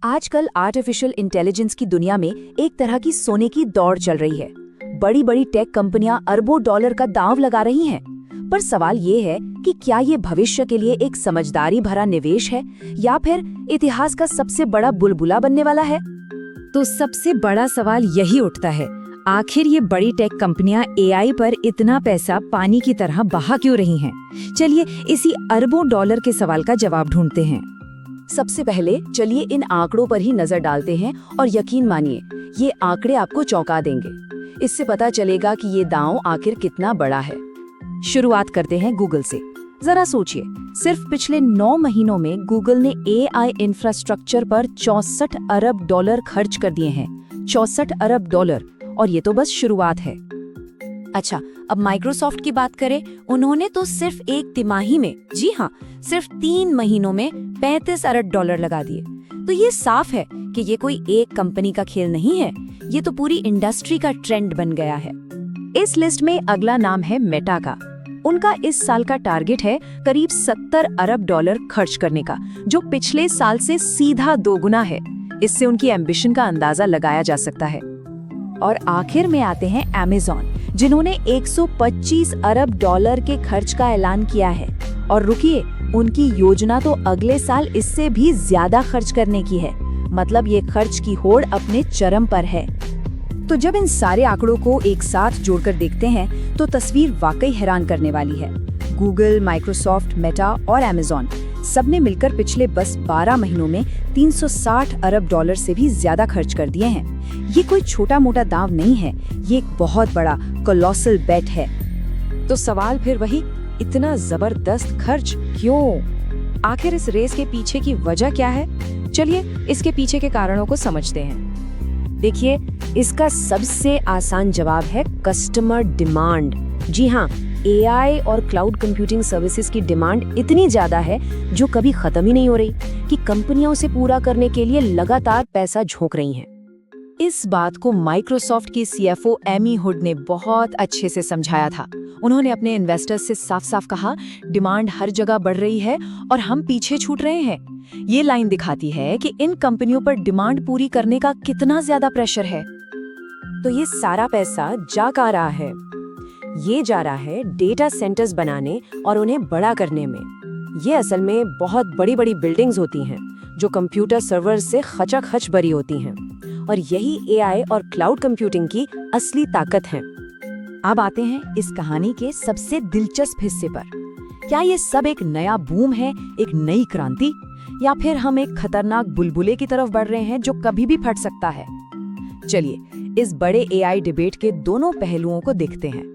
आजकल artificial intelligence की दुनिया में एक तरह की सोने की दौड़ चल रही है। बड़ी बड़ी टेक कंपनियां अरबों डॉलर का दांव लगा रही हैं। पर सवाल ये है कि क्या ये भविष्य के लिए एक समझदारी भरा निवेश है या फिर इतिहास का सबसे बड़ा बुलबुला बनने वाला है? तो सबसे बड़ा सवाल यही उठता है, आखिर ये बड़ी टेक कंपनियां एआई पर इतना पैसा पानी की तरह बहा क्यों रही हैं? चलिए इसी अरबों डॉलर के सवाल का जवाब ढूंढते हैं। सबसे पहले चलिए इन आंकड़ों पर ही नजर डालते हैं और यकीन मानिए ये आंकड़े आपको चौंका देंगे। इससे पता चलेगा कि ये दांव आखिर कितना बड़ा है। शुरुआत करते हैं गूगल से। जरा सोचिए, सिर्फ पिछले 9 महीनों में गूगल ने एआई इंफ्रास्ट्रक्चर पर 64 अरब डॉलर खर्च कर दिए हैं। 64 अरब डॉलर, और ये तो बस शुरुआत है। अच्छा, अब माइक्रोसॉफ्ट की बात करें। उन्होंने तो सिर्फ एक तिमाही में, जी हाँ, सिर्फ 3 महीनों में 35 अरब डॉलर लगा दिए। तो ये साफ है कि ये कोई एक कंपनी का खेल नहीं है, ये तो पूरी इंडस्ट्री का ट्रेंड बन गया है। इस लिस्ट में अगला नाम है मेटा का। उनका इस साल का टारगेट है करीब 70 अरब डॉलर खर्च करने का, जो पिछले साल से सीधा 2 गुना है। इससे उनकी एम्बिशन का अंदाजा लगाया जा सकता है। और आखिर में आते हैं अमेज़न, जिन्होंने 125 अरब डॉलर के खर्च का ऐलान किया है। और रुकिए, उनकी योजना तो अगले साल इससे भी ज्यादा खर्च करने की है। मतलब ये खर्च की होड़ अपने चरम पर है। तो जब इन सारे आंकड़ों को एक साथ जोड़कर देखते हैं तो तस्वीर वाकई हैरान करने वाली है। गूगल, माइक्रोसॉफ्ट, मेटा और अमेज़न सबने मिलकर पिछले बस 12 महीनों में 360 अरब डॉलर से भी ज्यादा खर्च कर दिए हैं। ये कोई छोटा मोटा दांव नहीं है, ये एक बहुत बड़ा कोलोसल बेट है। तो सवाल फिर वही, इतना जबरदस्त खर्च क्यों? आखिर इस रेस के पीछे की वजह क्या है? चलिए इसके पीछे के कारणों को समझते हैं। देखिए, इसका सबसे आसान जवाब है कस्टमर डिमांड। जी हाँ, एआई और क्लाउड कंप्यूटिंग सर्विसेज की डिमांड इतनी ज्यादा है जो कभी खत्म ही नहीं हो रही कि कंपनियां उसे पूरा करने के लिए लगातार पैसा झोंक रही हैं। इस बात को माइक्रोसॉफ्ट की सीएफओ एमी हुड ने बहुत अच्छे से समझाया था। उन्होंने अपने इन्वेस्टर्स से साफ साफ कहा, डिमांड हर जगह बढ़ रही है और हम पीछे छूट रहे हैं। ये लाइन दिखाती है कि इन कंपनियों पर डिमांड पूरी करने का कितना ज्यादा प्रेशर है। तो ये सारा पैसा जा कहाँ रहा है? ये जा रहा है डेटा सेंटर्स बनाने और उन्हें बड़ा करने में। ये असल में बहुत बड़ी बड़ी बिल्डिंग्स होती हैं जो कंप्यूटर सर्वर से खचाखच भरी होती हैं, और यही एआई और क्लाउड कंप्यूटिंग की असली ताकत है। अब आते हैं इस कहानी के सबसे दिलचस्प हिस्से पर। क्या ये सब एक नया बूम है, एक नई क्रांति, या फिर हम एक खतरनाक बुलबुले की तरफ बढ़ रहे हैं जो कभी भी फट सकता है? चलिए इस बड़े एआई डिबेट के दोनों पहलुओं को देखते हैं।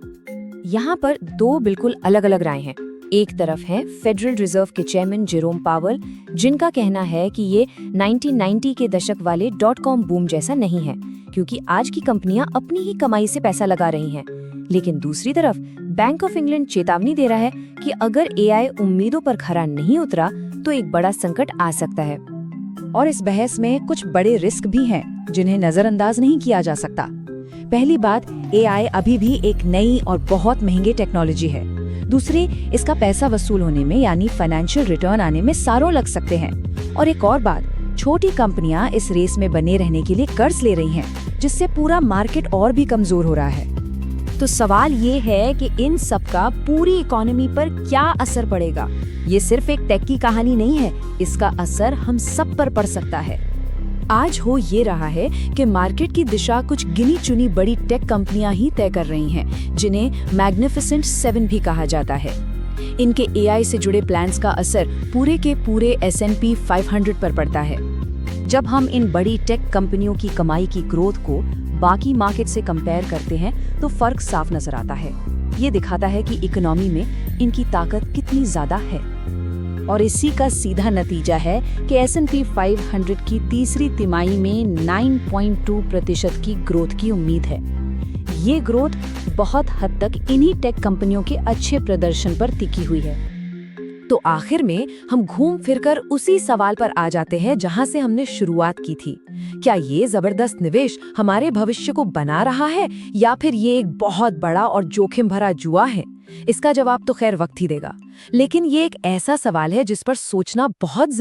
यहाँ पर 2 बिल्कुल अलग अलग राय हैं। एक तरफ है फेडरल रिजर्व के चेयरमैन जेरोम पावेल, जिनका कहना है कि ये 1990 के दशक वाले .com बूम जैसा नहीं है, क्योंकि आज की कंपनियां अपनी ही कमाई से पैसा लगा रही हैं। लेकिन दूसरी तरफ बैंक ऑफ इंग्लैंड चेतावनी दे रहा है कि अगर एआई उम्मीदों पर खरा नहीं उतरा तो एक बड़ा संकट आ सकता है। और इस बहस में कुछ बड़े रिस्क भी हैं जिन्हें नजरअंदाज नहीं किया जा सकता। पहली बात, एआई अभी भी एक नई और बहुत महंगी टेक्नोलॉजी है। दूसरी, इसका पैसा वसूल होने में यानी फाइनेंशियल रिटर्न आने में सालों लग सकते हैं। और एक और बात, छोटी कंपनियां इस रेस में बने रहने के लिए कर्ज ले रही हैं, जिससे पूरा मार्केट और भी कमजोर हो रहा है। तो सवाल ये है कि इन सब का पूरी इकोनॉमी पर क्या असर पड़ेगा? ये सिर्फ एक टेक की कहानी नहीं है, इसका असर हम सब पर पड़ सकता है। आज हो ये रहा है कि मार्केट की दिशा कुछ गिनी चुनी बड़ी टेक कंपनियां ही तय कर रही हैं, जिन्हें मैग्निफिसेंट 7 भी कहा जाता है। इनके एआई से जुड़े प्लान्स का असर पूरे के पूरे S&P 500 पर पड़ता है। जब हम इन बड़ी टेक कंपनियों की कमाई की ग्रोथ को बाकी मार्केट से कंपेयर करते हैं तो फर्क साफ नजर आता है। ये दिखाता है कि इकोनॉमी में इनकी ताकत कितनी ज्यादा है। और इसी का सीधा नतीजा है कि S&P 500 की तीसरी तिमाही में 9.2% की ग्रोथ की उम्मीद है। ये ग्रोथ बहुत हद तक इन्हीं टेक कंपनियों के अच्छे प्रदर्शन पर टिकी हुई है। तो आखिर में हम घूम फिरकर उसी सवाल पर आ जाते हैं जहां से हमने शुरुआत की थी। क्या ये जबरदस्त निवेश हमारे भविष्य को बना रहा है या फिर ये एक बहुत बड़ा और जोखिम भरा जुआ है? इसका जवाब तो खैर वक्त ही देगा, लेकिन ये एक ऐसा सवाल है जिस पर सोचना बहुत